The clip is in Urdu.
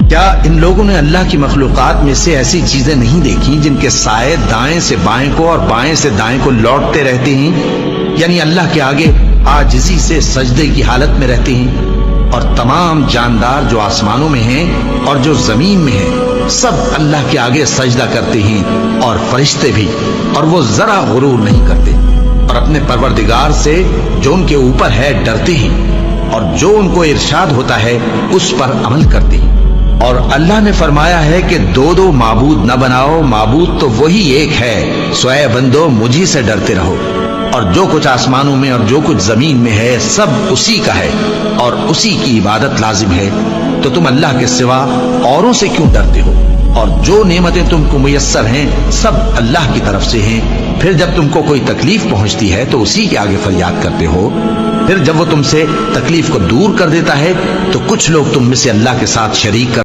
کیا ان لوگوں نے اللہ کی مخلوقات میں سے ایسی چیزیں نہیں دیکھی جن کے سائے دائیں سے بائیں کو اور بائیں سے دائیں کو لوٹتے رہتے ہیں، یعنی اللہ کے آگے عاجزی سے سجدے کی حالت میں رہتے ہیں؟ اور تمام جاندار جو آسمانوں میں ہیں اور جو زمین میں ہیں سب اللہ کے آگے سجدہ کرتے ہیں، اور فرشتے بھی، اور وہ ذرا غرور نہیں کرتے، اور اپنے پروردگار سے جو ان کے اوپر ہے ڈرتے ہیں، اور جو ان کو ارشاد ہوتا ہے اس پر عمل کرتے ہیں۔ اور اللہ نے فرمایا ہے کہ دو دو معبود نہ بناؤ، معبود تو وہی ایک ہے، سو اے بندو مجھی سے ڈرتے رہو۔ اور جو کچھ آسمانوں میں اور جو کچھ زمین میں ہے سب اسی کا ہے، اور اسی کی عبادت لازم ہے، تو تم اللہ کے سوا اوروں سے کیوں ڈرتے ہو؟ اور جو نعمتیں تم کو میسر ہیں سب اللہ کی طرف سے ہیں۔ پھر جب تم کو کوئی تکلیف پہنچتی ہے تو اسی کے آگے فریاد کرتے ہو، پھر جب وہ تم سے تکلیف کو دور کر دیتا ہے تو کچھ لوگ تم میں سے اللہ کے ساتھ شریک کر